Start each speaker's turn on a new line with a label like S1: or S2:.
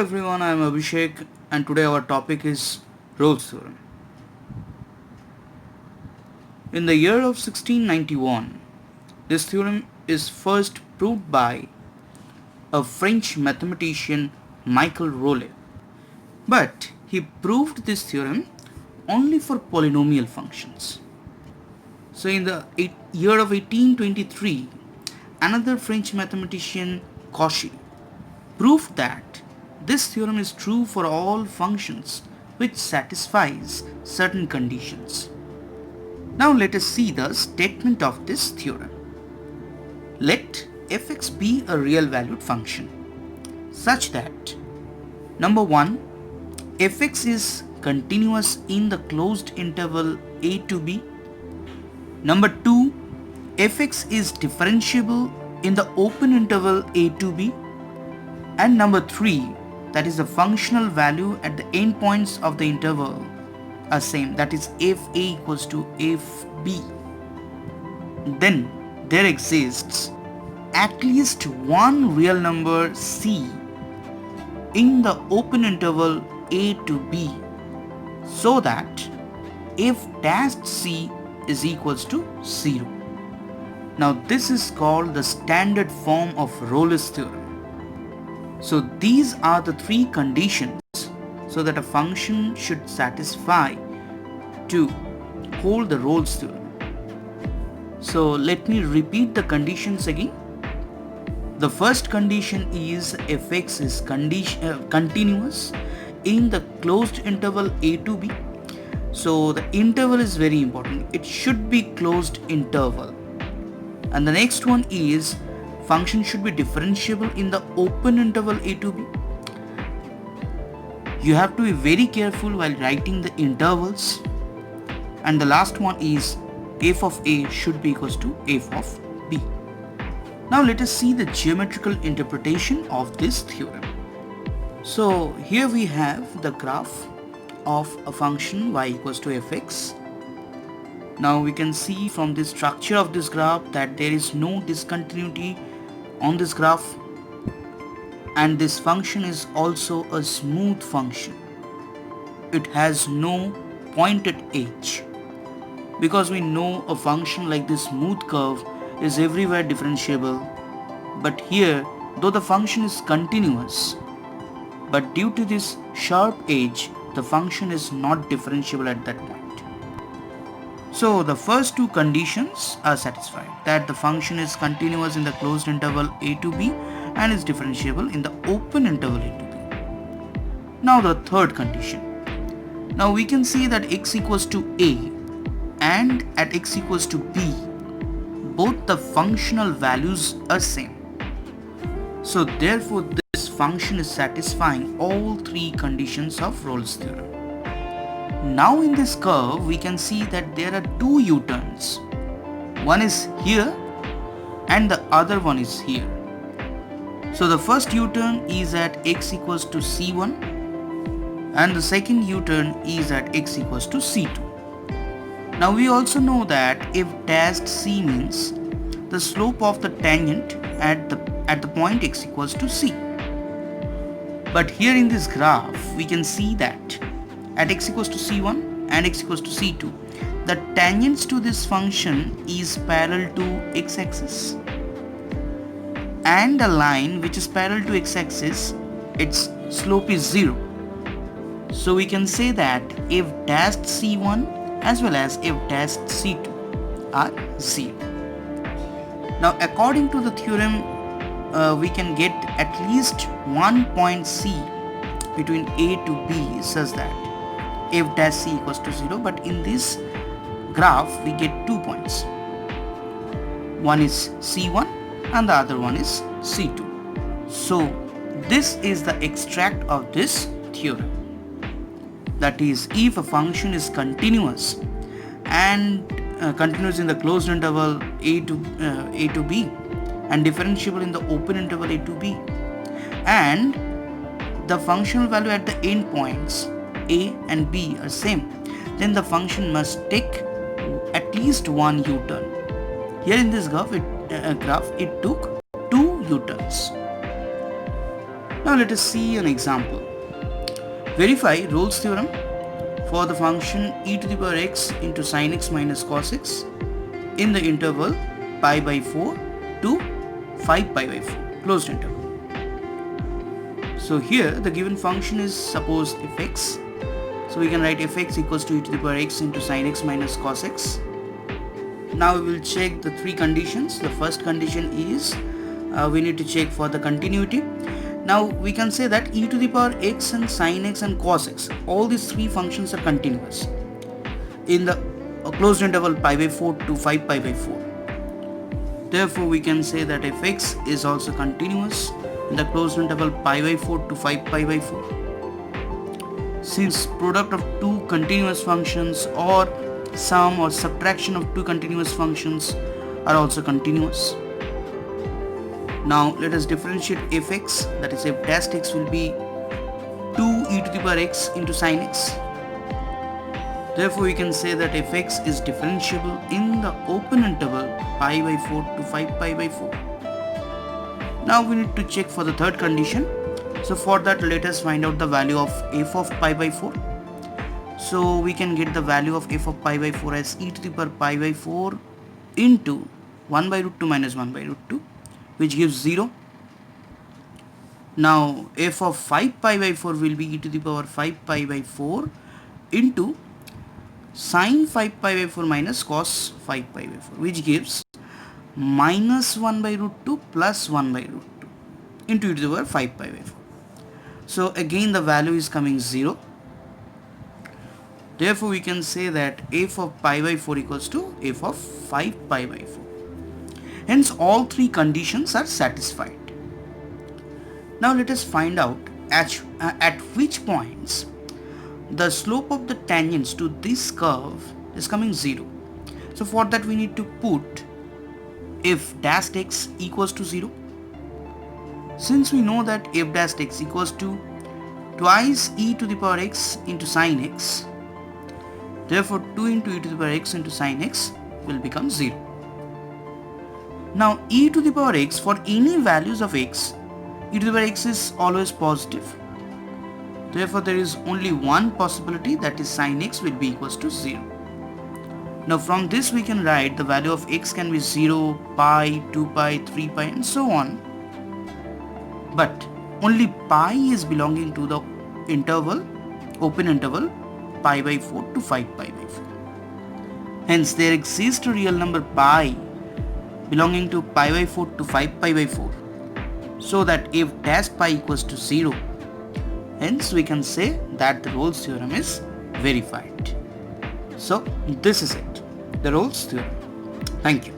S1: everyone, I am Abhishek and today our topic is Rolle's theorem. In the year of 1691, this theorem is first proved by a French mathematician Michael Rolle. But he proved this theorem only for polynomial functions. So in the year of 1823, another French mathematician Cauchy proved that this theorem is true for all functions which satisfies certain conditions. Now let us see the statement of this theorem. Let fx be a real valued function such that number 1, fx is continuous in the closed interval a to b. Number 2, fx is differentiable in the open interval a to b. And number 3, that is the functional value at the endpoints of the interval are same, that is f a equals to f b. Then there exists at least one real number c in the open interval a to b, so that f dash c is equals to 0. Now this is called the standard form of Rolle's theorem. So these are the three conditions so that a function should satisfy to hold the Rolle's theorem. So let me repeat the conditions again. The first condition is fx is continuous in the closed interval a to b. So the interval is very important. It should be closed interval. And the next one is function should be differentiable in the open interval a to b. You have to be very careful while writing the intervals. And the last one is f of a should be equals to f of b. Now let us see the geometrical interpretation of this theorem. So here we have the graph of a function y equals to fx. Now we can see from the structure of this graph that there is no discontinuity on this graph, and this function is also a smooth function. It has no pointed edge, because we know a function like this smooth curve is everywhere differentiable. But here, though the function is continuous, but due to this sharp edge, the function is not differentiable at that point. So the first two conditions are satisfied, that the function is continuous in the closed interval a to b and is differentiable in the open interval a to b. Now the third condition. Now we can see that x equals to a and at x equals to b, both the functional values are same. So therefore this function is satisfying all three conditions of Rolle's theorem. Now in this curve we can see that there are two U-turns. One is here and the other one is here. So the first U-turn is at x equals to c1 and the second U-turn is at x equals to c2. Now we also know that f dash c means the slope of the tangent at the point x equals to c. But here in this graph we can see that at x equals to c1 and x equals to c2, the tangents to this function is parallel to x-axis, and a line which is parallel to x-axis, its slope is 0. So we can say that f dash c1 as well as f dash c2 are 0. Now according to the theorem, we can get at least one point c between a to b such that f dash c equals to 0, but in this graph we get 2 points. One is c1 and the other one is c2. So this is the extract of this theorem. That is, if a function is continuous and continuous in the closed interval a to b and differentiable in the open interval a to b, and the functional value at the endpoints a and b are same, then the function must take at least one U-turn. Here in this graph it took two U-turns. Now let us see an example. Verify Rolle's theorem for the function e to the power x into sin x minus cos x in the interval pi by 4 to 5 pi by 4, closed interval. So here the given function is suppose fx. So we can write fx equals to e to the power x into sin x minus cos x. Now we will check the three conditions. The first condition is we need to check for the continuity. Now we can say that e to the power x and sin x and cos x, all these three functions are continuous in the closed interval pi by 4 to 5 pi by 4. Therefore we can say that fx is also continuous in the closed interval pi by 4 to 5 pi by 4. Since product of two continuous functions or sum or subtraction of two continuous functions are also continuous. Now let us differentiate fx, that is f dash x will be 2 e to the power x into sin x. Therefore we can say that fx is differentiable in the open interval pi by 4 to 5 pi by 4. Now we need to check for the third condition. So for that let us find out the value of f of pi by 4. So we can get the value of f of pi by 4 as e to the power pi by 4 into 1 by root 2 minus 1 by root 2, which gives 0. Now f of 5 pi by 4 will be e to the power 5 pi by 4 into sin 5 pi by 4 minus cos 5 pi by 4, which gives minus 1 by root 2 plus 1 by root 2 into e to the power 5 pi by 4. So again the value is coming 0. Therefore we can say that f of pi by 4 equals to f of 5 pi by 4. Hence all three conditions are satisfied. Now let us find out at which points the slope of the tangents to this curve is coming 0. So for that we need to put f dash x equals to 0. Since we know that f dash x equals to twice e to the power x into sin x, therefore 2 into e to the power x into sin x will become 0. Now e to the power x, for any values of x, e to the power x is always positive. Therefore there is only one possibility, that is sin x will be equals to 0. Now from this we can write the value of x can be 0, pi, 2 pi, 3 pi and so on. But only pi is belonging to the interval, open interval pi by 4 to 5 pi by 4. Hence there exists a real number pi belonging to pi by 4 to 5 pi by 4. So that f dash pi equals to 0. Hence we can say that the Rolle's theorem is verified. So this is it, the Rolle's theorem. Thank you.